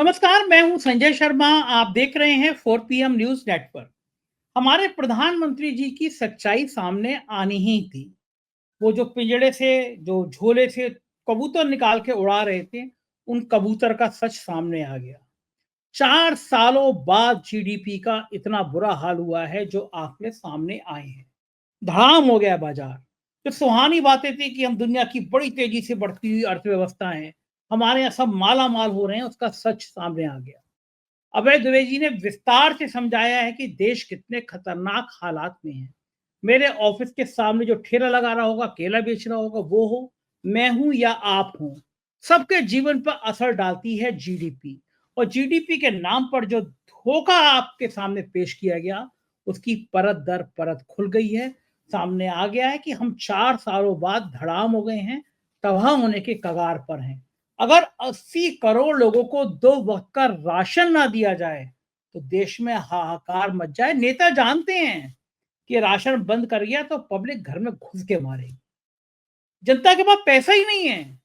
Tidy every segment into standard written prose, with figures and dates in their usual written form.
नमस्कार, मैं हूं संजय शर्मा। आप देख रहे हैं 4 PM न्यूज नेटवर्क। हमारे प्रधानमंत्री जी की सच्चाई सामने आनी ही थी। वो जो पिंजड़े से, जो झोले से कबूतर निकाल के उड़ा रहे थे, उन कबूतर का सच सामने आ गया। 4 सालों बाद जीडीपी का इतना बुरा हाल हुआ है, जो आंकड़े सामने आए हैं। धड़ाम हो गया बाजार। जो सुहानी बातें थी कि हम दुनिया की बड़ी तेजी से बढ़ती हुई अर्थव्यवस्था हैं, हमारे यहाँ सब माला माल हो रहे हैं, उसका सच सामने आ गया। अभय द्विवेदी ने विस्तार से समझाया है कि देश कितने खतरनाक हालात में है। मेरे ऑफिस के सामने जो ठेला लगा रहा होगा, केला बेच रहा होगा, वो हो, मैं हूं या आप हूं, सबके जीवन पर असर डालती है जीडीपी। और जीडीपी के नाम पर जो धोखा आपके सामने पेश किया गया, उसकी परत दर परत खुल गई है। सामने आ गया है कि हम 4 सालों बाद धड़ाम हो गए हैं, तबाह होने के कगार पर हैं। अगर 80 करोड़ लोगों को 2 वक्त का राशन ना दिया जाए, तो देश में हाहाकार मच जाए। नेता जानते हैं कि राशन बंद कर गया तो पब्लिक घर में घुस के मारेगी। जनता के पास पैसा ही नहीं है,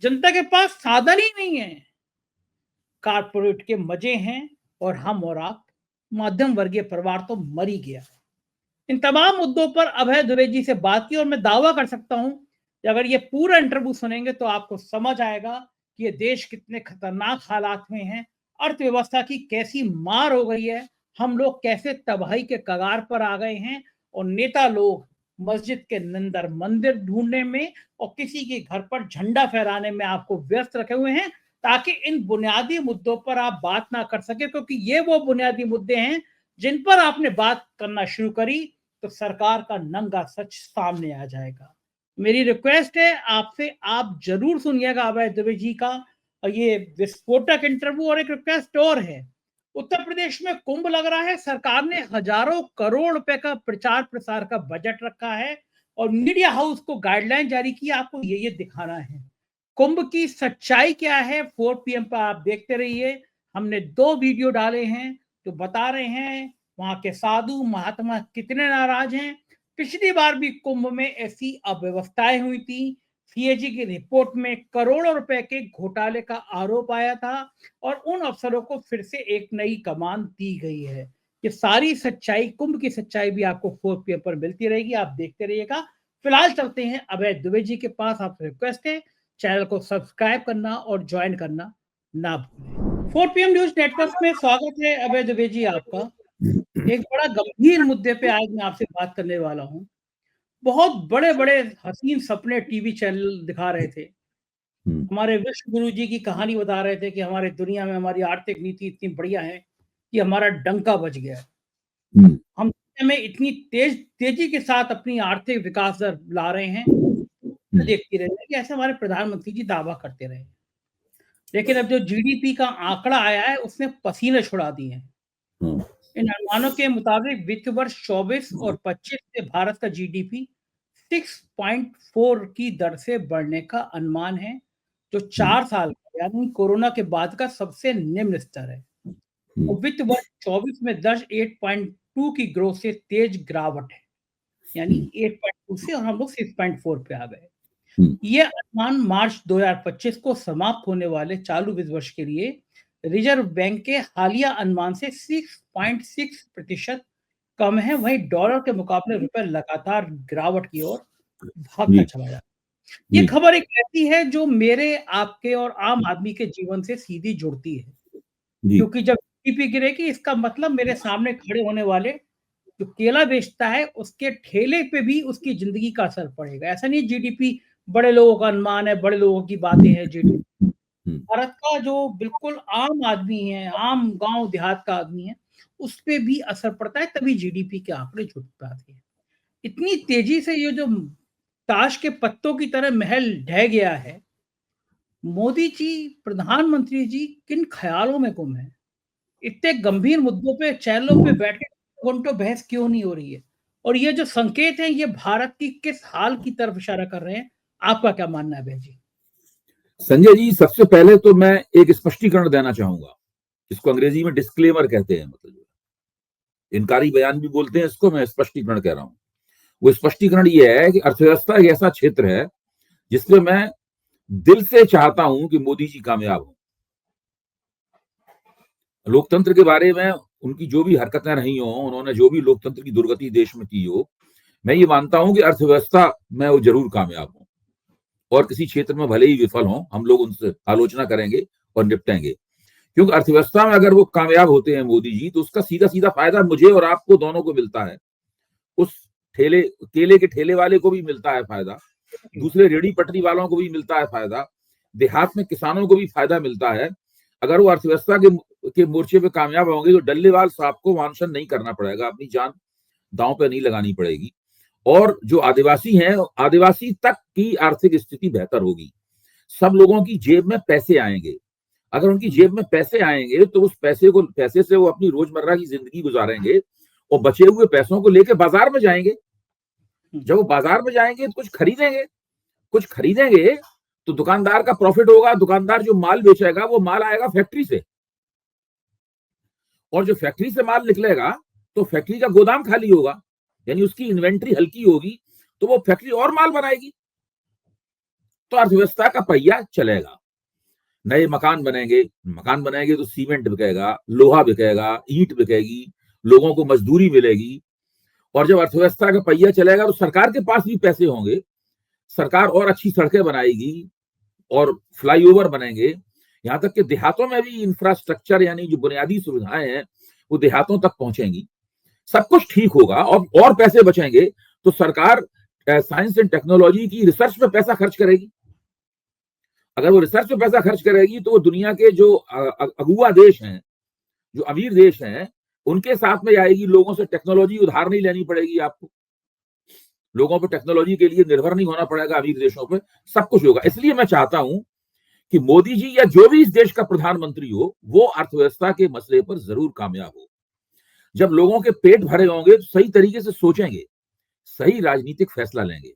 जनता के पास साधन ही नहीं है। कारपोरेट के मजे हैं, और हम और आप मध्यम वर्गीय परिवार तो मर ही गया है। इन तमाम मुद्दों पर अभय द्विवेदी जी से बात की, और मैं दावा कर सकता हूं कि अगर ये पूरा इंटरव्यू सुनेंगे तो आपको समझ आएगा कि ये देश कितने खतरनाक हालात में है, अर्थव्यवस्था की कैसी मार हो गई है, हम लोग कैसे तबाही के कगार पर आ गए हैं, और नेता लोग मस्जिद के अंदर मंदिर ढूंढने में और किसी के घर पर झंडा फहराने में आपको व्यस्त रखे हुए हैं, ताकि इन बुनियादी मुद्दों पर आप बात ना कर सके। क्योंकि ये वो बुनियादी मुद्दे हैं जिन पर आपने बात करना शुरू करी, तो सरकार का नंगा सच सामने आ जाएगा। मेरी रिक्वेस्ट है आपसे, आप जरूर सुनिएगा अभय द्विवेदी जी का ये विस्फोटक इंटरव्यू। और एक रिक्वेस्ट और है, उत्तर प्रदेश में कुंभ लग रहा है, सरकार ने हजारों करोड़ रुपए का प्रचार प्रसार का बजट रखा है, और मीडिया हाउस को गाइडलाइन जारी की, आपको ये दिखाना है कुंभ की सच्चाई क्या है। 4 PM पर आप देखते रहिए। हमने 2 वीडियो डाले हैं जो बता रहे हैं वहां के साधु महात्मा कितने नाराज हैं। पिछली बार भी कुंभ में ऐसी अव्यवस्थाएं हुई थी। सीएजी की रिपोर्ट में करोड़ों रुपए के घोटाले का आरोप आया था, और उन अफसरों को फिर से एक नई कमान दी गई है। ये सारी सच्चाई, कुंभ की सच्चाई भी आपको 4 PM पर मिलती रहेगी, आप देखते रहिएगा। फिलहाल चलते हैं अभय द्विवेदी जी के पास। आपसे रिक्वेस्ट है, चैनल को सब्सक्राइब करना और ज्वाइन करना ना भूलें। 4 PM न्यूज नेटवर्क में स्वागत है अभय द्विवेदी जी आपका। एक बड़ा गंभीर मुद्दे पे आज मैं आपसे बात करने वाला हूँ। बहुत बड़े बड़े हसीन सपने टीवी चैनल दिखा रहे थे। हमारे विश्व गुरु जी की कहानी बता रहे थे कि हमारे दुनिया में हमारी आर्थिक नीति इतनी बढ़िया है कि हमारा डंका बज गया है। हम दुनिया में इतनी तेजी के साथ अपनी आर्थिक विकास दर ला रहे हैं, देखती रहे कि ऐसे हमारे प्रधानमंत्री जी दावा करते रहे। लेकिन अब जो जीडीपी का आंकड़ा आया है, उसने पसीने छुड़ा दिए हैं। इन अनुमानों के मुताबिक वित्त वर्ष 24 और 25 से भारत का जीडीपी 6.4 की दर से बढ़ने का अनुमान है, जो 4 साल यानी कोरोना के बाद का सबसे निम्न स्तर है। और वित्त वर्ष 24 में दर्ज 8.2 की ग्रोथ से तेज गिरावट है, यानी 8.2 से और हम लोग 6.4 पे आ गए। ये अनुमान मार्च 2025 को समाप्त होने वाले चालू वित्त वर्ष के लिए रिजर्व बैंक के हालिया अनुमान से 6.6% कम है। वहीं डॉलर के मुकाबले रुपए लगातार गिरावट की ओर भागता चला जा रहा है। ये खबर एक ऐसी है जो मेरे, आपके और आम आदमी के जीवन से सीधी जुड़ती है, क्योंकि जब जीडीपी गिरेगी, इसका मतलब मेरे सामने खड़े होने वाले जो केला बेचता है, उसके ठेले पे भी उसकी जिंदगी का असर पड़ेगा। ऐसा नहीं जीडीपी बड़े लोगों का अनुमान है, बड़े लोगों की बातें हैं। जीडीपी भारत का जो बिल्कुल आम आदमी है, आम गांव देहात का आदमी है, उस पे भी असर पड़ता है, तभी जीडीपी के आंकड़े जुट पाते हैं। इतनी तेजी से ये जो ताश के पत्तों की तरह महल ढह गया है, मोदी जी, प्रधानमंत्री जी किन ख्यालों में गुम है? इतने गंभीर मुद्दों पे चैनलों पे बैठ के घंटों बहस क्यों नहीं हो रही है? और ये जो संकेत हैं, ये भारत की किस हाल की तरफ इशारा कर रहे हैं? आपका क्या मानना है बहन जी? संजय जी, सबसे पहले तो मैं एक स्पष्टीकरण देना चाहूंगा। इसको अंग्रेजी में डिस्क्लेमर कहते हैं, मतलब इनकारी बयान भी बोलते हैं इसको। मैं स्पष्टीकरण कह रहा हूं। वो स्पष्टीकरण ये है कि अर्थव्यवस्था एक ऐसा क्षेत्र है जिसमें मैं दिल से चाहता हूं कि मोदी जी कामयाब हो। लोकतंत्र के बारे में उनकी जो भी हरकतें रही हो, उन्होंने जो भी लोकतंत्र की दुर्गति देश में की हो, मैं ये मानता हूं कि अर्थव्यवस्था में वो जरूर कामयाब हो, और किसी क्षेत्र में भले ही विफल हो, हम लोग उनसे आलोचना करेंगे और निपटेंगे। क्योंकि अर्थव्यवस्था में अगर वो कामयाब होते हैं मोदी जी, तो उसका सीधा सीधा फायदा मुझे और आपको दोनों को मिलता है। उस ठेले केले के ठेले वाले को भी मिलता है फायदा, दूसरे रेहड़ी पटरी वालों को भी मिलता है फायदा, देहात में किसानों को भी फायदा मिलता है। अगर वो अर्थव्यवस्था के मोर्चे पे कामयाब होंगे तो डल्लेवाल साहब को वांछन नहीं करना पड़ेगा, अपनी जान दांव पे नहीं लगानी पड़ेगी, और जो आदिवासी हैं, आदिवासी तक की आर्थिक स्थिति बेहतर होगी। सब लोगों की जेब में पैसे आएंगे। अगर उनकी जेब में पैसे आएंगे तो उस पैसे से वो अपनी रोजमर्रा की जिंदगी गुजारेंगे, और बचे हुए पैसों को लेकर बाजार में जाएंगे। जब वो बाजार में जाएंगे तो कुछ खरीदेंगे तो दुकानदार का प्रॉफिट होगा। दुकानदार जो माल बेचेगा वो माल आएगा फैक्ट्री से, और जो फैक्ट्री से माल निकलेगा तो फैक्ट्री का गोदाम खाली होगा, यानी उसकी इन्वेंट्री हल्की होगी, तो वो फैक्ट्री और माल बनाएगी, तो अर्थव्यवस्था का पहिया चलेगा। नए मकान बनेंगे तो सीमेंट बिकेगा, लोहा बिकेगा, ईंट बिकेगी, लोगों को मजदूरी मिलेगी, और जब अर्थव्यवस्था का पहिया चलेगा तो सरकार के पास भी पैसे होंगे। सरकार और अच्छी सड़कें बनाएगी और फ्लाईओवर बनेंगे। यहां तक कि देहातों में भी इंफ्रास्ट्रक्चर, यानी जो बुनियादी सुविधाएं हैं, वो देहातों तक पहुंचेंगी। सब कुछ ठीक होगा और पैसे बचेंगे तो सरकार साइंस एंड टेक्नोलॉजी की रिसर्च पे पैसा खर्च करेगी। अगर वो रिसर्च पे पैसा खर्च करेगी तो वो दुनिया के जो अगुआ देश हैं, जो अमीर देश हैं, उनके साथ में आएगी। लोगों से टेक्नोलॉजी उधार नहीं लेनी पड़ेगी आपको, लोगों पर टेक्नोलॉजी के लिए निर्भर नहीं होना पड़ेगा अमीर देशों पर, सब कुछ होगा। इसलिए मैं चाहता हूं कि मोदी जी या जो भी इस देश का प्रधानमंत्री हो, वो अर्थव्यवस्था के मसले पर जरूर कामयाब हो। जब लोगों के पेट भरे होंगे तो सही तरीके से सोचेंगे, सही राजनीतिक फैसला लेंगे,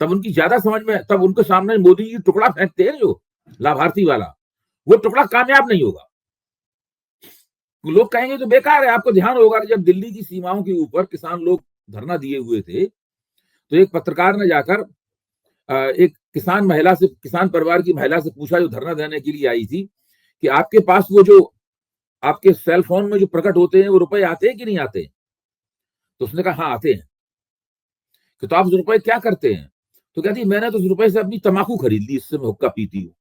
तब उनकी ज्यादा समझ में, तब उनके सामने मोदी जी टुकड़ा फेंकते हैं जो लाभार्थी वाला, वो टुकड़ा कामयाब नहीं होगा। लोग कहेंगे तो बेकार है। आपको ध्यान होगा कि जब दिल्ली की सीमाओं के ऊपर किसान लोग धरना दिए हुए थे, तो एक पत्रकार ने जाकर एक किसान परिवार की महिला से पूछा, जो धरना देने के लिए आई थी, कि आपके पास वो जो आपके सेल फोन में जो प्रकट होते हैं वो रुपए आते हैं कि नहीं आते? तो उसने कहा हाँ आते हैं। कि तो आप उस रुपए क्या करते हैं? तो कहती मैंने तो उस रुपए से अपनी तम्बाकू खरीद ली, इससे मैं हुक्का पीती हूँ।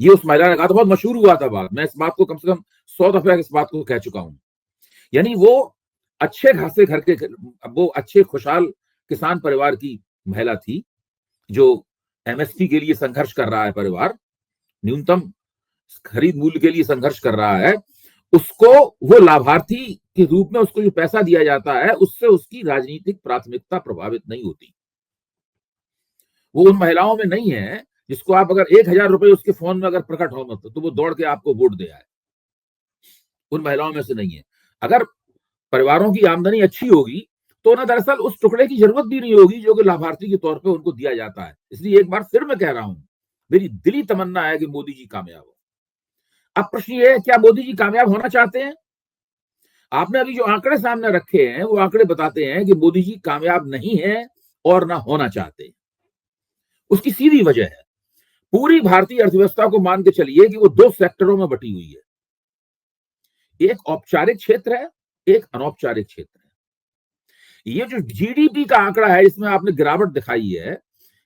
ये उस महिला ने कहा, तो बहुत मशहूर हुआ था बात। मैं इस बात को कम से कम 100 दफे इस बात को कह चुका हूं। यानी वो अच्छे खासे घर के, वो अच्छे खुशहाल किसान परिवार की महिला थी, जो एमएसपी के लिए संघर्ष कर रहा है परिवार, न्यूनतम खरीद मूल्य के लिए संघर्ष कर रहा है। उसको वो लाभार्थी के रूप में उसको जो पैसा दिया जाता है, उससे उसकी राजनीतिक प्राथमिकता प्रभावित नहीं होती। वो उन महिलाओं में नहीं है जिसको आप अगर 1000 रुपए उसके फोन में अगर प्रकट हो मत तो वो दौड़ के आपको वोट दे आए। उन महिलाओं में से नहीं है। अगर परिवारों की आमदनी अच्छी होगी तो उन्हें दरअसल उस टुकड़े की जरूरत भी नहीं होगी जो कि लाभार्थी के तौर पे उनको दिया जाता है। इसलिए एक बार फिर मैं कह रहा हूं, मेरी दिली तमन्ना है कि मोदी जी कामयाब हो। अब प्रश्न ये है, क्या मोदी जी कामयाब होना चाहते हैं? आपने अभी जो आंकड़े सामने रखे हैं वो आंकड़े बताते हैं कि मोदी जी कामयाब नहीं है और ना होना चाहते। उसकी सीधी वजह है, पूरी भारतीय अर्थव्यवस्था को मान के चलिए कि वो 2 सेक्टरों में बटी हुई है। एक औपचारिक क्षेत्र है, एक अनौपचारिक क्षेत्र है। ये जो जीडीपी का आंकड़ा है, इसमें आपने गिरावट दिखाई है,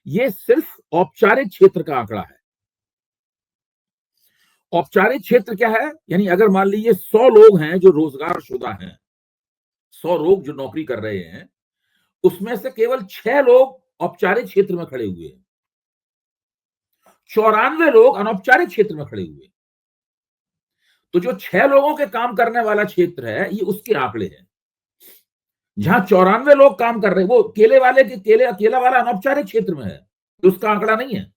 ये सिर्फ औपचारिक क्षेत्र का आंकड़ा है। औपचारिक क्षेत्र क्या है? यानी अगर मान लीजिए 100 लोग हैं जो रोजगार शुदा हैं, 100 लोग जो नौकरी कर रहे हैं, उसमें से केवल 6 लोग औपचारिक क्षेत्र में खड़े हुए हैं, 94 लोग अनौपचारिक क्षेत्र में खड़े हुए। तो जो 6 लोगों के काम करने वाला क्षेत्र है, ये उसके आंकड़े हैं। जहां 94 लोग काम कर रहे हैं, वो केला वाला अनौपचारिक क्षेत्र में है, तो उसका आंकड़ा नहीं है।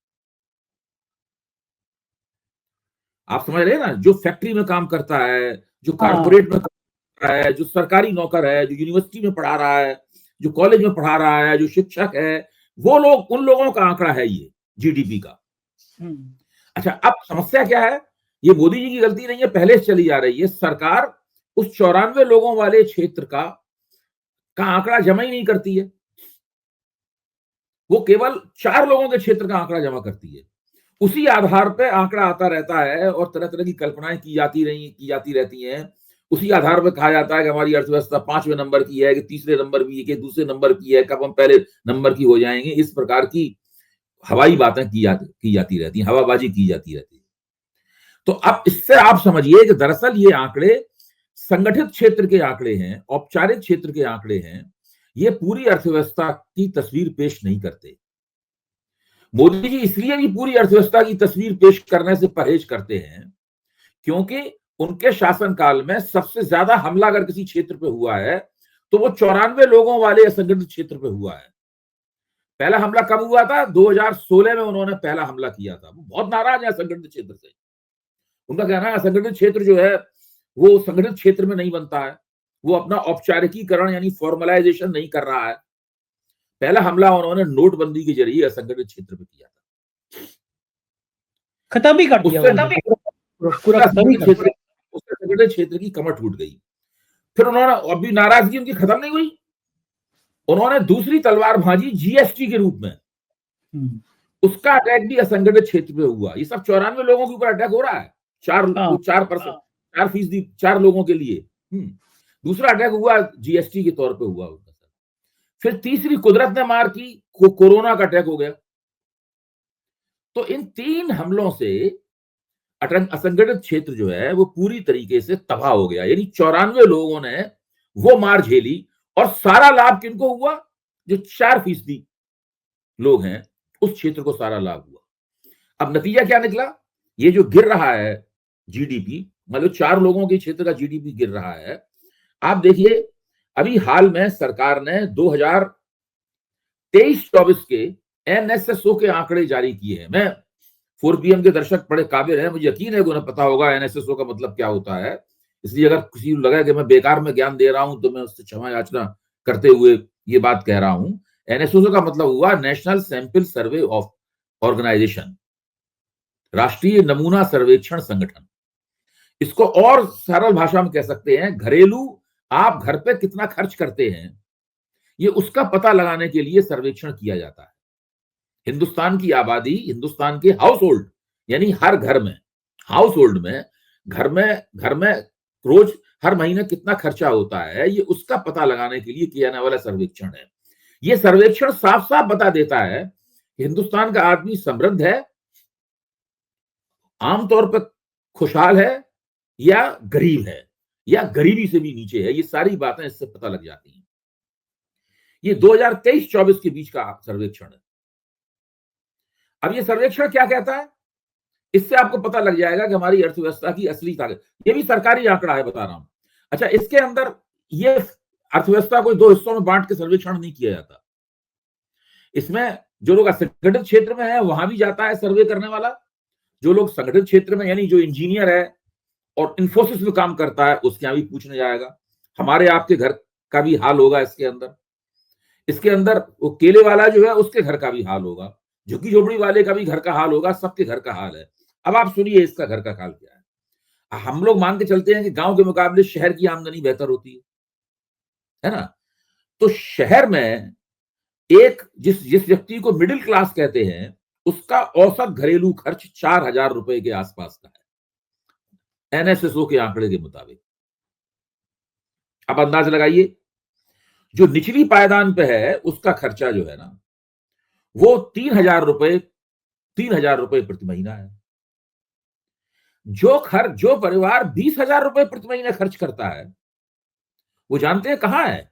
आप समझ रहे हैं ना? जो फैक्ट्री में काम करता है, जो कारपोरेट में काम कर रहा है, जो सरकारी नौकर है, जो यूनिवर्सिटी में पढ़ा रहा है, जो कॉलेज में पढ़ा रहा है, जो शिक्षक है, वो लोग, उन लोगों का आंकड़ा है ये जीडीपी का। अच्छा, अब समस्या क्या है? ये मोदी जी की गलती नहीं है, पहले से चली जा रही है। सरकार उस 94 लोगों वाले क्षेत्र का आंकड़ा जमा ही नहीं करती है। वो केवल 4 लोगों के क्षेत्र का आंकड़ा जमा करती है। उसी आधार पे आंकड़ा आता रहता है और तरह तरह की कल्पनाएं की जाती रहती हैं। उसी आधार पर कहा जाता है कि हमारी अर्थव्यवस्था 5वें नंबर की है, कि तीसरे नंबर की है, कि दूसरे नंबर की है, कब हम पहले नंबर की हो जाएंगे। इस प्रकार की हवाई बातें की जाती रहती हैं, हवाबाजी की जाती रहती है। तो अब इससे आप समझिए कि दरअसल ये आंकड़े संगठित क्षेत्र के आंकड़े हैं, औपचारिक क्षेत्र के आंकड़े हैं। ये पूरी अर्थव्यवस्था की तस्वीर पेश नहीं करते। मोदी जी इसलिए भी पूरी अर्थव्यवस्था की तस्वीर पेश करने से परहेज करते हैं क्योंकि उनके शासनकाल में सबसे ज्यादा हमला अगर किसी क्षेत्र पे हुआ है तो वो 94 लोगों वाले असंगठित क्षेत्र पे हुआ है। पहला हमला कब हुआ था? 2016 में उन्होंने पहला हमला किया था। वो बहुत नाराज है असंगठित क्षेत्र से। उनका कहना है असंगठित क्षेत्र जो है वो संगठित क्षेत्र में नहीं बनता है, वो अपना औपचारिकीकरण यानी फॉर्मलाइजेशन नहीं कर रहा है। पहला हमला उन्होंने नोटबंदी के जरिए असंगठित क्षेत्र पे किया था, खत्म ही कर दिया, पूरा संगठित क्षेत्र की कमर टूट गई। फिर उन्होंने, अभी नाराजगी उनकी खत्म नहीं हुई, उन्होंने दूसरी तलवार भांजी जीएसटी के रूप में। उसका अटैक भी असंगठित क्षेत्र पे हुआ। ये सब 94 लोगों के ऊपर अटैक हो रहा है, 4% 4 लोगों के लिए। दूसरा अटैक हुआ जीएसटी के तौर पे हुआ उनका। फिर तीसरी कुदरत ने मार की, कोरोना का अटैक हो गया। तो इन 3 हमलों से असंगठित क्षेत्र जो है वो पूरी तरीके से तबाह हो गया। यानी 94 लोगों ने वो मार झेली और सारा लाभ किनको हुआ? जो 4% लोग हैं उस क्षेत्र को सारा लाभ हुआ। अब नतीजा क्या निकला? ये जो गिर रहा है जीडीपी, मतलब 4 लोगों के क्षेत्र का जीडीपी गिर रहा है। आप देखिए अभी हाल में सरकार ने 2023-24 के एनएसएसओ के आंकड़े जारी किए हैं। मैं 4PM के दर्शक बड़े काबिल हैं, मुझे यकीन है कि उन्हें पता होगा एनएसएसओ का मतलब क्या होता है। इसलिए अगर किसी को लगा कि मैं बेकार में ज्ञान दे रहा हूं तो मैं उससे क्षमा याचना करते हुए ये बात कह रहा हूं। एनएसएसओ का मतलब हुआ national sample survey of organisation, राष्ट्रीय नमूना सर्वेक्षण संगठन। इसको और सरल भाषा में कह सकते हैं घरेलू, आप घर पे कितना खर्च करते हैं ये उसका पता लगाने के लिए सर्वेक्षण किया जाता है। हिंदुस्तान की आबादी, हिंदुस्तान के हाउस होल्ड यानी हर घर में, हाउस होल्ड में, घर में रोज हर महीने कितना खर्चा होता है ये उसका पता लगाने के लिए किया जाने वाला सर्वेक्षण है। ये सर्वेक्षण साफ साफ बता देता है कि हिंदुस्तान का आदमी समृद्ध है, आमतौर पर खुशहाल है, या गरीब है, या गरीबी से भी नीचे है। ये सारी बातें इससे पता लग जाती हैं। ये 2023-24 के बीच का सर्वेक्षण है। अब ये सर्वेक्षण क्या कहता है? इससे आपको पता लग जाएगा कि हमारी अर्थव्यवस्था की असली ताकत। ये भी सरकारी आंकड़ा है, बता रहा हूं। अच्छा, इसके अंदर ये अर्थव्यवस्था को 2 हिस्सों में बांट के सर्वेक्षण नहीं किया जाता। इसमें जो लोग असंगठित क्षेत्र में है वहां भी जाता है सर्वे करने वाला, जो लोग संगठित क्षेत्र में यानी जो इंजीनियर है और इंफोसिस में काम करता है उसके यहां भी पूछने जाएगा। हमारे आपके घर का भी हाल होगा इसके अंदर। इसके अंदर वो केले वाला जो है उसके घर का भी हाल होगा, झुग्गी झोपड़ी वाले का भी घर का हाल होगा, सबके घर का हाल है। अब आप सुनिए इसका घर का हाल क्या है। हम लोग मान के चलते हैं कि गांव के मुकाबले शहर की आमदनी बेहतर होती है ना। तो शहर में एक जिस व्यक्ति को मिडिल क्लास कहते हैं उसका औसत घरेलू खर्च 4,000 रुपए के आसपास का है एनएसएसओ के आंकड़े के मुताबिक। अब अंदाज लगाइए, जो निचली पायदान पे है उसका खर्चा जो है ना वो 3,000 रुपए प्रति महीना है। जो परिवार 20,000 रुपए प्रति महीना खर्च करता है वो जानते हैं कहां है?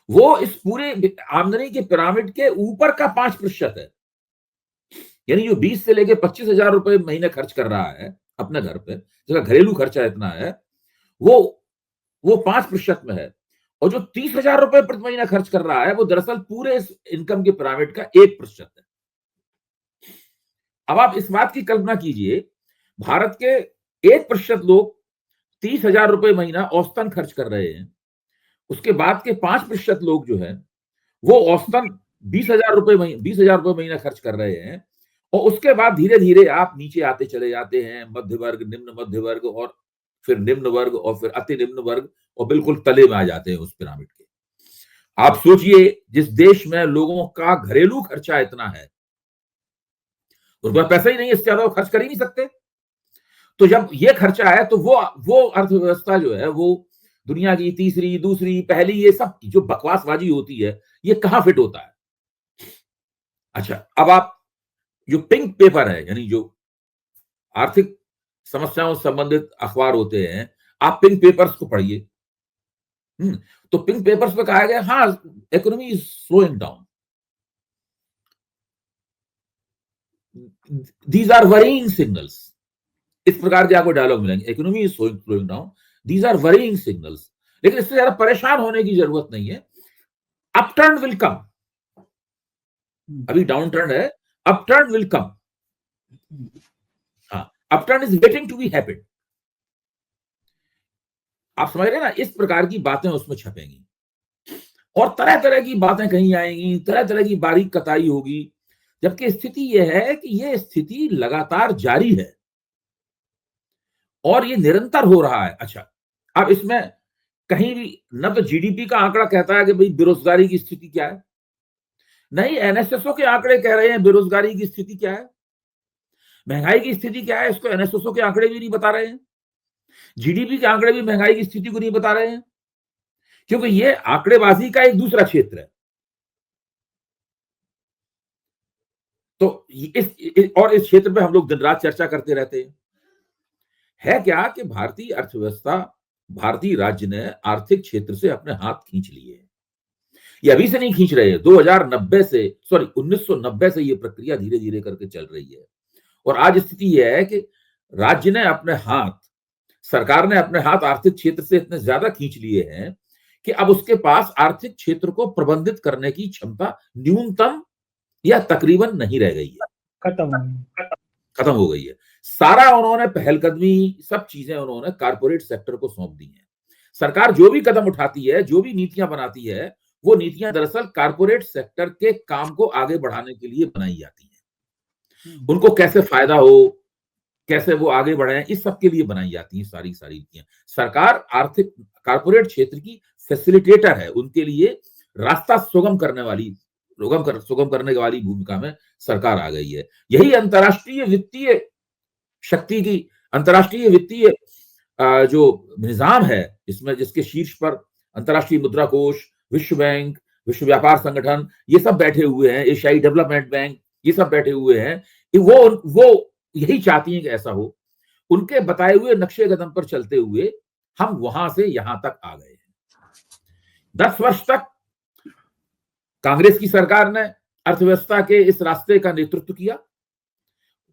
वो इस पूरे आमदनी के पिरामिड के ऊपर का 5% है। यानी जो 20 से लेके 25,000 रुपए महीने खर्च कर रहा है अपने घर पे, जिसका घरेलू खर्चा इतना है, वो 5% में है। और जो 30,000 रुपए प्रति महीना खर्च कर रहा है वो दरअसल पूरे इस इनकम के पिरामिड का 1% है। अब आप इस बात की कल्पना कीजिए, भारत के 1% लोग 30,000 रुपए महीना औसतन खर्च कर रहे हैं। उसके बाद के 5% लोग जो है वो औसतन 20,000 रुपए महीना खर्च कर रहे हैं। और उसके बाद धीरे धीरे आप नीचे आते चले जाते हैं, मध्य वर्ग, निम्न मध्य वर्ग, और फिर निम्न वर्ग, और फिर अति निम्न वर्ग, और बिल्कुल तले में आ जाते हैं उस पिरामिड के। आप सोचिए जिस देश में लोगों का घरेलू खर्चा इतना है उनके पास पैसा ही नहीं है, इससे ज्यादा वो खर्च कर ही नहीं सकते। तो जब ये खर्चा है तो वो अर्थव्यवस्था जो है वो दुनिया की तीसरी, दूसरी, पहली, ये सब जो बकवासबाजी होती है, ये कहां फिट होता है। अच्छा, अब आप जो पिंक पेपर है, यानी जो आर्थिक समस्याओं से संबंधित अखबार होते हैं, आप पिंक पेपर्स को पढ़िए। तो पिंक पेपर्स में कहा गया, हाँ, economy is slowing down, these are worrying signals. इस प्रकार के आपको डायलॉग मिलेंगे, economy is slowing down, these are worrying signals. लेकिन इससे ज्यादा परेशान होने की जरूरत नहीं है, अपटर्न विल कम। अभी डाउन टर्न है, अपटर्न विल कम। हाँ, upturn is waiting to be happened. आप समझ रहे हैं ना, इस प्रकार की बातें उसमें छपेंगी और तरह तरह की बातें कहीं आएंगी, तरह तरह की बारीक कताई होगी, जबकि स्थिति यह है कि यह स्थिति लगातार जारी है और ये निरंतर हो रहा है। अच्छा, अब इसमें कहीं भी न तो जीडीपी का आंकड़ा कहता है कि भाई बेरोजगारी की स्थिति क्या है, नहीं एनएसएसओ के आंकड़े कह रहे हैं बेरोजगारी की स्थिति क्या है, महंगाई की स्थिति क्या है, इसको एनएसएसओ के आंकड़े भी नहीं बता रहे हैं, जीडीपी के आंकड़े भी महंगाई की स्थिति को नहीं बता रहे हैं, क्योंकि ये आंकड़ेबाजी का एक दूसरा क्षेत्र है। तो और इस क्षेत्र में हम लोग दिन रात चर्चा करते रहते हैं। है क्या कि भारतीय अर्थव्यवस्था, भारतीय राज्य ने आर्थिक क्षेत्र से अपने हाथ खींच लिए। ये अभी से नहीं खींच रहे हैं, 1990 से ये प्रक्रिया धीरे धीरे करके चल रही है। और आज स्थिति यह है कि राज्य ने अपने हाथ, सरकार ने अपने हाथ आर्थिक क्षेत्र से इतने ज्यादा खींच लिए हैं कि अब उसके पास आर्थिक क्षेत्र को प्रबंधित करने की क्षमता न्यूनतम या तकरीबन नहीं रह गई है, खत्म हो गई है। सारा उन्होंने पहलकदमी, सब चीजें उन्होंने कारपोरेट सेक्टर को सौंप दी है। सरकार जो भी कदम उठाती है, जो भी नीतियां बनाती है, वो नीतियां दरअसल कारपोरेट सेक्टर के काम को आगे बढ़ाने के लिए बनाई जाती हैं। उनको कैसे फायदा हो, कैसे वो आगे बढ़े, इस सब के लिए बनाई जाती हैं सारी नीतियां। सरकार आर्थिक कारपोरेट क्षेत्र की फैसिलिटेटर है, उनके लिए रास्ता सुगम करने वाली भूमिका में सरकार आ गई है। यही अंतर्राष्ट्रीय वित्तीय शक्ति की, अंतर्राष्ट्रीय वित्तीय जो निजाम है, इसमें जिसके शीर्ष पर अंतर्राष्ट्रीय मुद्रा कोष, विश्व बैंक, विश्व व्यापार संगठन, ये सब बैठे हुए हैं, एशियाई डेवलपमेंट बैंक, ये सब बैठे हुए हैं, वो यही चाहती हैं कि ऐसा हो। उनके बताए हुए नक्शे कदम पर चलते हुए हम वहां से यहां तक आ गए हैं। 10 वर्ष तक कांग्रेस की सरकार ने अर्थव्यवस्था के इस रास्ते का नेतृत्व किया।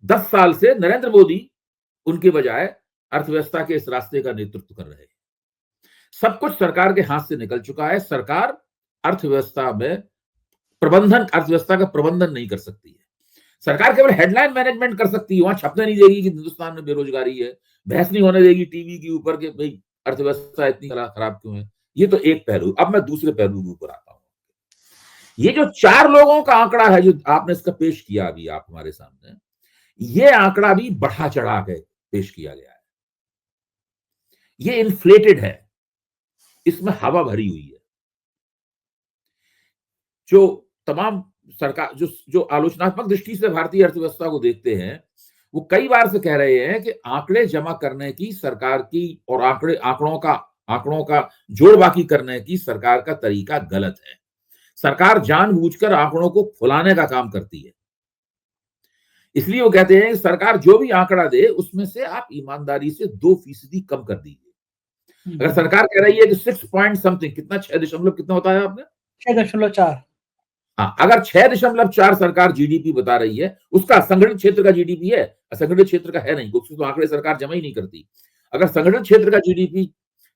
10 साल से नरेंद्र मोदी उनके बजाय अर्थव्यवस्था के इस रास्ते का नेतृत्व कर रहे हैं। सब कुछ सरकार के हाथ से निकल चुका है। सरकार अर्थव्यवस्था का प्रबंधन नहीं कर सकती है। सरकार केवल हेडलाइन मैनेजमेंट कर सकती है, वहां छपने नहीं देगी कि हिंदुस्तान में बेरोजगारी है, बहस नहीं होने देगी टीवी के ऊपर कि भाई अर्थव्यवस्था इतनी खराब क्यों है। ये तो एक पहलू। अब मैं दूसरे पहलू के ऊपर आता हूं। ये जो 4 लोगों का आंकड़ा है जो आपने इसका पेश किया अभी आप हमारे सामने, ये आंकड़ा भी बढ़ा चढ़ा के पेश किया गया है। ये इन्फ्लेटेड है, इसमें हवा भरी हुई है। जो तमाम सरकार जो आलोचनात्मक दृष्टि से भारतीय अर्थव्यवस्था को देखते हैं, वो कई बार से कह रहे हैं कि आंकड़े जमा करने की सरकार की और आंकड़ों का जोड़ बाकी करने की सरकार का तरीका गलत है। सरकार जानबूझकर आंकड़ों को फुलाने का काम करती है। इसलिए वो कहते हैं कि सरकार जो भी आंकड़ा दे उसमें से आप ईमानदारी से 2% कम कर दीजिए। अगर सरकार कह रही है कि 6 पॉइंट समथिंग, कितना 6 दशमलव कितना होता है आपने, 6.4। हाँ, अगर 6.4 सरकार जीडीपी बता रही है, उसका संगठित क्षेत्र का जीडीपी है, असंगठित क्षेत्र का है नहीं, उसमें तो आंकड़े सरकार जमा ही नहीं करती। अगर संगठित क्षेत्र का जीडीपी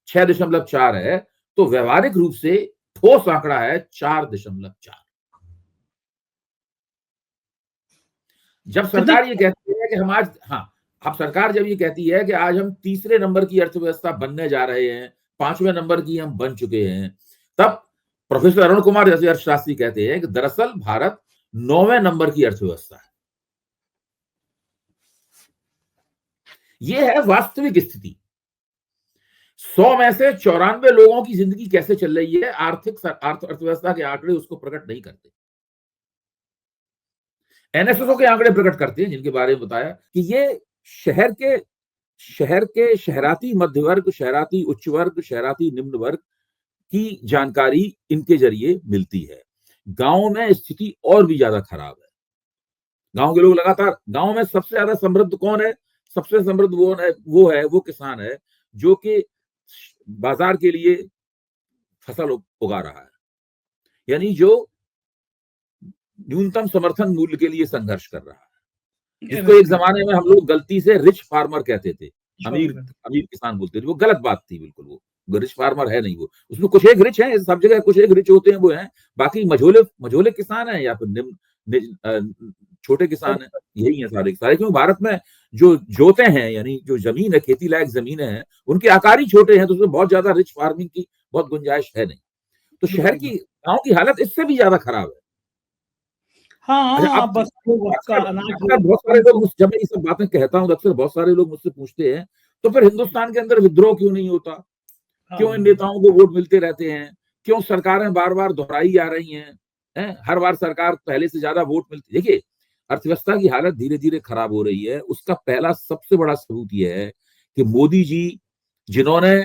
6.4 है तो व्यवहारिक रूप से ठोस आंकड़ा है 4.4। जब सरकार ये कहती है कि हम आज, हाँ, अब सरकार जब ये कहती है कि आज हम तीसरे नंबर की अर्थव्यवस्था बनने जा रहे हैं, 5वें नंबर की हम बन चुके हैं, तब प्रोफेसर अरुण कुमार जैसे अर्थशास्त्री कहते हैं कि दरअसल भारत 9वें नंबर की अर्थव्यवस्था है। यह है वास्तविक स्थिति। 100 में से 94 लोगों की जिंदगी कैसे चल रही है, अर्थव्यवस्था के आंकड़े उसको प्रकट नहीं करते। एनएसएसओ के आंकड़े प्रकट करते हैं, जिनके बारे में बताया कि ये शहर के शहराती मध्य वर्ग, शहराती उच्च वर्ग, शहराती निम्न वर्ग की जानकारी इनके जरिए मिलती है। गांव में स्थिति और भी ज्यादा खराब है। गांव के लोग लगातार, गांव में सबसे ज्यादा समृद्ध कौन है? सबसे समृद्ध वो किसान है जो कि बाजार के लिए फसल उगा रहा है, यानी जो न्यूनतम समर्थन मूल्य के लिए संघर्ष कर रहा है, जिसको एक जमाने में हम लोग गलती से रिच फार्मर कहते थे, अमीर किसान बोलते थे। वो गलत बात थी बिल्कुल। वो रिच फार्मर है नहीं। वो उसमें कुछ एक रिच है, सब जगह कुछ एक रिच होते हैं, वो हैं। बाकी मझोले किसान है या फिर छोटे किसान है, यही है सारे। क्यों भारत में जो जोते हैं, यानी जो जमीन है, खेती लायक जमीनें हैं, उनके आकार ही छोटे हैं, तो उसमें बहुत ज्यादा रिच फार्मिंग की बहुत गुंजाइश है नहीं। तो शहर की, गांव की हालत इससे भी ज्यादा खराब है। हाँ, बस बहुत सारे लोग, जब मैं ये सब बातें कहता हूँ, अक्सर बहुत सारे लोग मुझसे पूछते हैं, तो फिर हिंदुस्तान के अंदर विद्रोह क्यों नहीं होता? क्यों इन नेताओं को वोट मिलते रहते हैं? क्यों सरकारें बार बार दोहराई आ रही हैं? हर बार सरकार पहले से ज्यादा वोट मिलती। देखिए, अर्थव्यवस्था की हालत धीरे धीरे खराब हो रही है। उसका पहला सबसे बड़ा सबूत यह है कि मोदी जी, जिन्होंने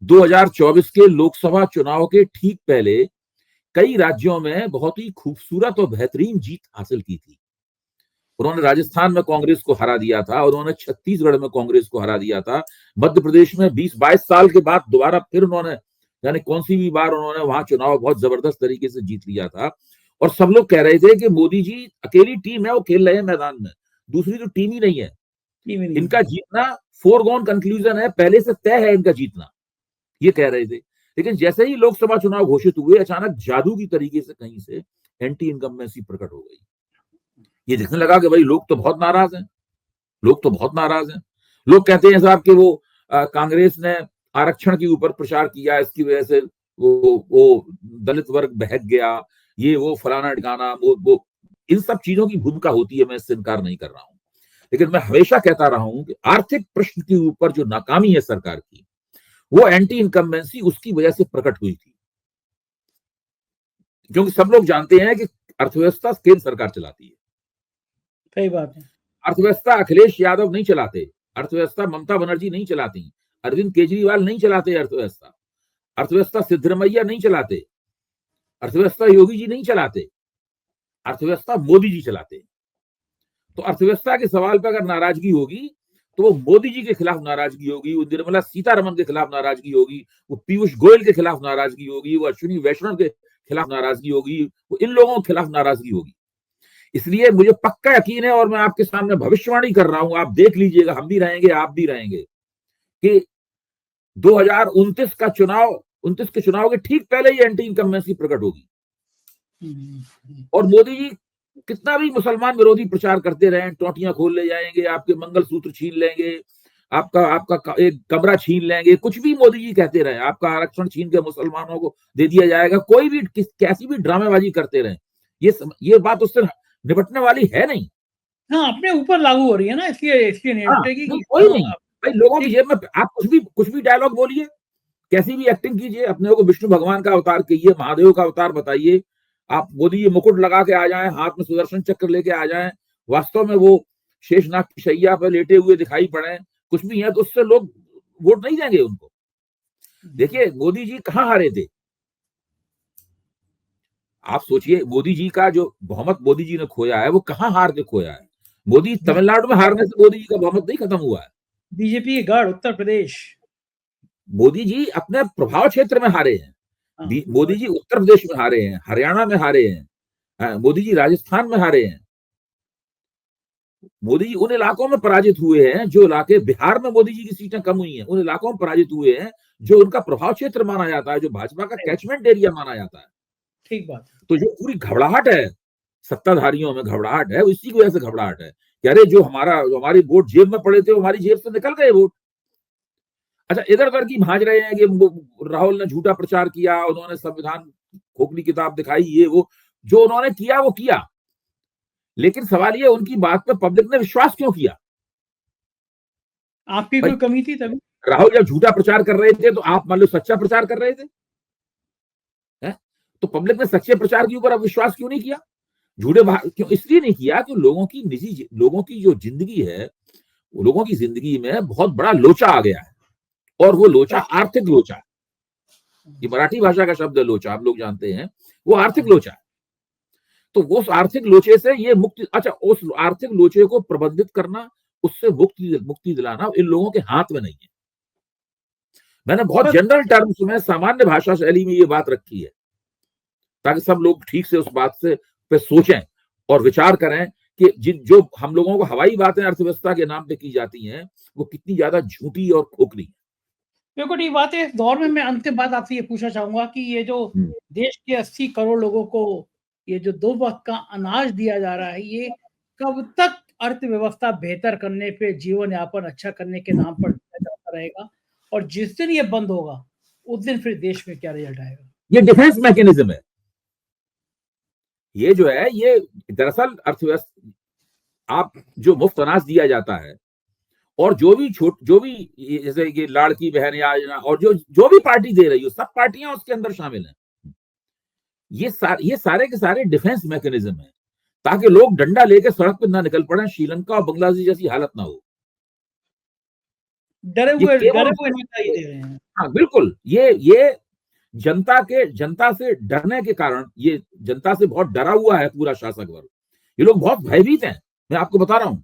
2024 के लोकसभा चुनाव के ठीक पहले कई राज्यों में बहुत ही खूबसूरत और बेहतरीन जीत हासिल की थी। उन्होंने राजस्थान में कांग्रेस को हरा दिया था, उन्होंने छत्तीसगढ़ में कांग्रेस को हरा दिया था, मध्य प्रदेश में 20-22 साल के बाद दोबारा फिर उन्होंने, यानी कौन सी भी बार उन्होंने वहां चुनाव बहुत जबरदस्त तरीके से जीत लिया था। और सब लोग कह रहे थे कि मोदी जी अकेली टीम है, वो खेल रहे हैं मैदान में, दूसरी तो टीम ही नहीं है। इनका जीतना फोरगॉन कंक्लूजन है, पहले से तय है इनका जीतना, ये कह रहे थे। लेकिन जैसे ही लोकसभा चुनाव घोषित हुए, अचानक जादू की तरीके से कहीं से एंटी इनकम्बेंसी प्रकट हो गई। ये दिखने लगा कि भाई लोग तो बहुत नाराज हैं, लोग तो बहुत नाराज हैं। लोग कहते हैं साहब कि वो कांग्रेस ने आरक्षण के ऊपर प्रचार किया, इसकी वजह से वो दलित वर्ग बहक गया, ये वो फलाना ठिकाना, वो इन सब चीजों की भूमिका होती है, मैं इससे इनकार नहीं कर रहा हूं। लेकिन मैं हमेशा कहता रहा हूं कि आर्थिक प्रश्न के ऊपर जो नाकामी है सरकार की, वो एंटी इनकम्बेंसी उसकी वजह से प्रकट हुई थी। क्योंकि सब लोग जानते हैं कि अर्थव्यवस्था केंद्र सरकार चलाती है। सही बात है। अर्थव्यवस्था अखिलेश यादव नहीं चलाते, अर्थव्यवस्था ममता बनर्जी नहीं चलाती, अरविंद केजरीवाल नहीं चलाते अर्थव्यवस्था, अर्थव्यवस्था सिद्धरमैया नहीं चलाते, अर्थव्यवस्था योगी जी नहीं चलाते, अर्थव्यवस्था मोदी जी चलाते। तो अर्थव्यवस्था के सवाल पर अगर नाराजगी होगी तो वो मोदी जी के खिलाफ नाराजगी होगी, वो निर्मला सीतारमन के खिलाफ नाराजगी होगी, वो पीयूष गोयल के खिलाफ नाराजगी होगी, वो अश्विनी वैष्णव के खिलाफ नाराजगी होगी, वो इन लोगों के खिलाफ नाराजगी होगी। इसलिए मुझे पक्का यकीन है, और मैं आपके सामने भविष्यवाणी कर रहा हूं, आप देख लीजिएगा, हम भी रहेंगे, आप भी रहेंगे, कि 2029 के चुनाव के ठीक पहले ही एंटी इनकम्बेंसी प्रकट होगी। और मोदी जी कितना भी मुसलमान विरोधी प्रचार करते रहे, टोटियां खोल ले जाएंगे, आपके मंगलसूत्र छीन लेंगे, आपका एक कमरा छीन लेंगे, कुछ भी मोदी जी कहते रहे, आपका आरक्षण छीन के मुसलमानों को दे दिया जाएगा, कोई भी कैसी भी ड्रामेबाजी करते रहे, ये बात उससे निपटने वाली है नहीं। हाँ, अपने ऊपर लागू हो रही है ना, इसलिए निपटेगी कोई नहीं। भाई लोगों की जेब में आप कुछ भी डायलॉग बोलिए, कैसी भी एक्टिंग कीजिए, अपने को विष्णु भगवान का अवतार कहिए, महादेव का अवतार बताइए, आप मोदी ये मुकुट लगा के आ जाएं, हाथ में सुदर्शन चक्र लेके आ जाएं, वास्तव में वो शेषनाग की शैया पर लेटे हुए दिखाई पड़े, कुछ भी है, तो उससे लोग वोट नहीं देंगे उनको। देखिए मोदी जी कहां हारे थे, आप सोचिए, मोदी जी का जो बहुमत मोदी जी ने खोया है, वो कहां हार के खोया है? मोदी तमिलनाडु में हारने से मोदी जी का बहुमत नहीं खत्म हुआ है। बीजेपी के गढ़ उत्तर प्रदेश, मोदी जी अपने प्रभाव क्षेत्र में हारे हैं। मोदी जी उत्तर प्रदेश में हारे हैं, हरियाणा में हारे हैं, मोदी जी राजस्थान में हारे हैं। मोदी जी उन इलाकों में पराजित हुए हैं जो इलाके, बिहार में मोदी जी की सीटें कम हुई हैं, उन इलाकों में पराजित हुए हैं जो उनका प्रभाव क्षेत्र माना जाता है, जो भाजपा का कैचमेंट एरिया माना जाता है। ठीक बात। तो जो पूरी घबराहट है, सत्ताधारियों में घबराहट है, इसी की वजह से घबराहट है कि अरे जो हमारी वोट जेब में पड़े थे, हमारी जेब से निकल गए वोट। अच्छा, इधर उधर की भांज रहे हैं कि राहुल ने झूठा प्रचार किया, उन्होंने संविधान खोखली किताब दिखाई, ये वो जो उन्होंने किया वो किया, लेकिन सवाल ये उनकी बात पर पब्लिक ने विश्वास क्यों किया? आपकी कोई कमी थी तभी? राहुल जब झूठा प्रचार कर रहे थे तो आप मान लो सच्चा प्रचार कर रहे थे, तो पब्लिक ने सच्चे प्रचार के ऊपर अब विश्वास क्यों नहीं किया? झूठे क्यों इसलिए नहीं किया कि लोगों की जो जिंदगी है, लोगों की जिंदगी में बहुत बड़ा लोचा आ गया है, और वो लोचा आर्थिक लोचा है। ये मराठी भाषा का शब्द है लोचा, आप लोग जानते हैं, वो आर्थिक लोचा है। तो वो उस आर्थिक लोचे से ये मुक्ति, अच्छा उस आर्थिक लोचे को प्रबंधित करना, उससे मुक्ति दिलाना इन लोगों के हाथ में नहीं है। मैंने बहुत जनरल टर्म्स में, सामान्य भाषा शैली में ये बात रखी है, ताकि सब लोग ठीक से उस बात से पे सोचें और विचार करें कि जो हम लोगों को हवाई बातें अर्थव्यवस्था के नाम पे की जाती हैं, वो कितनी ज्यादा झूठी और खोखली है। बिल्कुल ये बात है। इस दौर में मैं अंतिम बात आपसे ये पूछना चाहूंगा कि ये जो देश के 80 करोड़ लोगों को ये जो 2 वक्त का अनाज दिया जा रहा है, ये कब तक अर्थव्यवस्था बेहतर करने पे, जीवन यापन अच्छा करने के नाम पर दिया जाता रहेगा, और जिस दिन ये बंद होगा उस दिन फिर देश में क्या रिजल्ट आएगा? ये डिफेंस मैकेनिज्म है। ये जो है, ये दरअसल अर्थव्यवस्था, आप जो मुफ्त अनाज दिया जाता है, और जो भी जैसे ये लाड़की बहन योजना, और जो भी पार्टी दे रही हो, सब पार्टियां उसके अंदर शामिल हैं। ये सारे के सारे डिफेंस मैकेनिज्म है, ताकि लोग डंडा लेके सड़क पर ना निकल पड़े, श्रीलंका और बांग्लादेश जैसी हालत ना हो। डरे हुए नेता ही दे रहे हैं। हाँ बिल्कुल, ये जनता से डरने के कारण, ये जनता से बहुत डरा हुआ है पूरा शासक वर्ग। ये लोग बहुत भयभीत हैं, मैं आपको बता रहा हूं।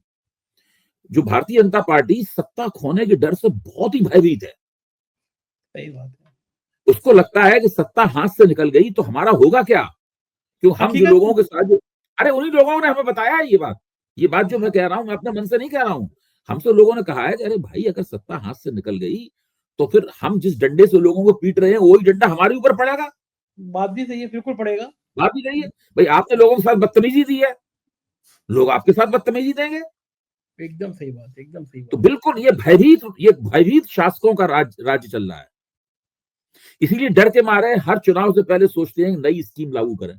जो भारतीय जनता पार्टी सत्ता खोने के डर से बहुत ही भयभीत है। सही बात है। उसको लगता है कि सत्ता हाथ से निकल गई तो हमारा होगा क्या, क्यों हम जो लोगों के साथ अरे उन्हीं लोगों ने हमें बताया है ये बात जो मैं कह रहा हूं, मैं अपने मन से नहीं कह रहा हूं। हमसे लोगों ने कहा है कि अरे भाई, अगर सत्ता हाथ से निकल गई तो फिर हम जिस डंडे से लोगों को पीट रहे हैं, वही डंडा हमारे ऊपर पड़ेगा। बात भी सही है, बिल्कुल पड़ेगा। बात भी सही है भाई, आपने लोगों के साथ बदतमीजी दी है, लोग आपके साथ बदतमीजी देंगे। एकदम सही बात, एकदम सही बात। तो बिल्कुल ये भयभीत शासकों का राज्य चल रहा है। इसीलिए डर के मारे हर चुनाव से पहले सोचते हैं नई स्कीम लागू करें,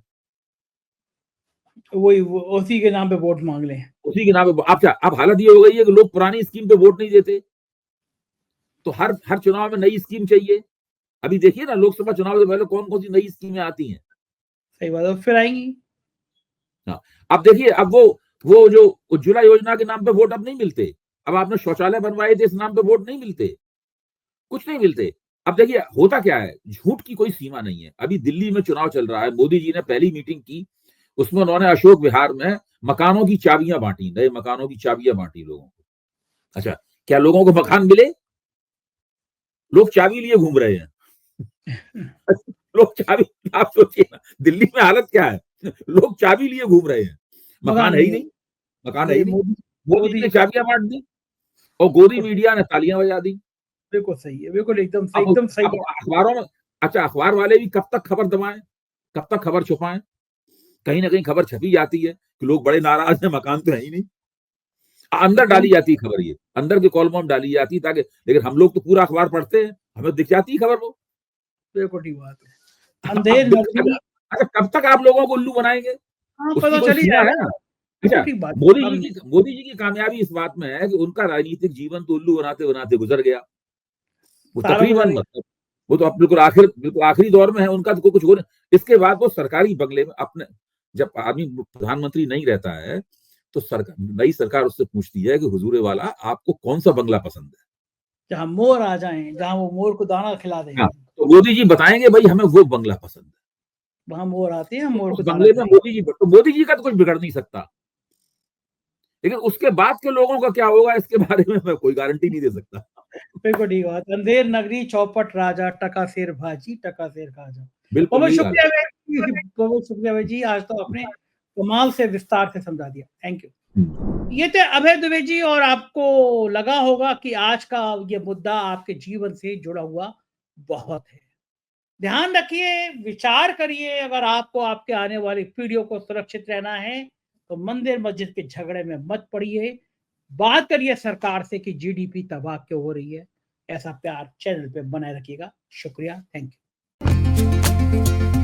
वही उसी के नाम पे वोट मांग लें। उसी के नाम पे अब हालत ये हो गई है कि लोग पुरानी स्कीम पे वोट नहीं देते, तो हर चुनाव में नई स्कीम चाहिए। अभी देखिए ना, लोकसभा चुनाव से पहले कौन कौन सी नई स्कीमें आती हैं। सही बात है, फिर आएंगी। हाँ, अब देखिए, अब वो जो उज्ज्वला योजना के नाम पे वोट अब नहीं मिलते। अब आपने शौचालय बनवाए थे, इस नाम पे वोट नहीं मिलते, कुछ नहीं मिलते। अब देखिए होता क्या है, झूठ की कोई सीमा नहीं है। अभी दिल्ली में चुनाव चल रहा है, मोदी जी ने पहली मीटिंग की, उसमें उन्होंने अशोक विहार में मकानों की चाबियां बांटी, नए मकानों की चाबियां बांटी लोगों को। अच्छा, क्या लोगों को मकान मिले? लोग चाबी लिए घूम रहे हैं। लोग चाबी, आप सोचिए ना दिल्ली में हालत क्या है, लोग चाबी लिए घूम रहे हैं, मकान है ही नहीं, मकान है ही नहीं। मोदी जी ने चाबियां बांट दी और गोदी मीडिया ने तालियां बजा दी। बिल्कुल सही है, बिल्कुल एकदम सही। अखबारों में, अच्छा अखबार वाले भी कब तक खबर दबाएं, कब तक खबर छुपाएं? कहीं ना कहीं खबर छपी जाती है कि लोग बड़े नाराज हैं, मकान तो है ही नहीं। अंदर डाली जाती है खबर, ये अंदर के कॉलम में डाली जाती है ताकि, लेकिन हम लोग तो पूरा अखबार पढ़ते हैं, हमें दिख जाती है खबर वो। बिल्कुल ठीक बात है। अंधेर नगरी। अच्छा, कब तक आप लोगों को उल्लू बनाएंगे? उसकी कोई सीमा है ना। अच्छा, मोदी जी की कामयाबी इस बात में है कि उनका राजनीतिक जीवन तो उल्लू बनाते बनाते गुजर गया। वो तकरीबन, मतलब वो तो अब बिल्कुल आखिरी दौर में है, उनका तो कुछ हो नहीं। इसके बाद वो सरकारी बंगले में अपने, जब आदमी प्रधानमंत्री नहीं रहता है तो नई सरकार उससे पूछती है कि हुजूरे वाला, आपको कौन सा बंगला पसंद है, जहां मोर आ जाएं, जहां वो मोर को दाना खिला दें। तो मोदी जी बताएंगे भाई हमें वो बंगला पसंद है, वहां मोर आते हैं, मोर को बंगले में मोदी जी का तो कुछ बिगड़ नहीं सकता। लेकिन उसके बाद के लोगों का क्या होगा, इसके बारे में मैं कोई गारंटी नहीं दे सकता। बिल्कुल ठीक बात। अंधेर नगरी चौपट राजा, टका शेर भाजी, टका शेर खाजा। बिल्कुल बहुत शुक्रिया भाई जी, आज तो आपने कमाल से विस्तार से समझा दिया। Thank you. ये थे अभय दुबे जी, और आपको लगा होगा कि आज का ये मुद्दा आपके जीवन से जुड़ा हुआ बहुत है। ध्यान रखिए, विचार करिए, अगर आपको आपके आने वाली पीढ़ियों को सुरक्षित रहना है तो मंदिर मस्जिद के झगड़े में मत पड़िए। बात करिए सरकार से कि जीडीपी तबाह क्यों हो रही है। ऐसा प्यार चैनल पे बनाए रखिएगा। शुक्रिया, थैंक यू।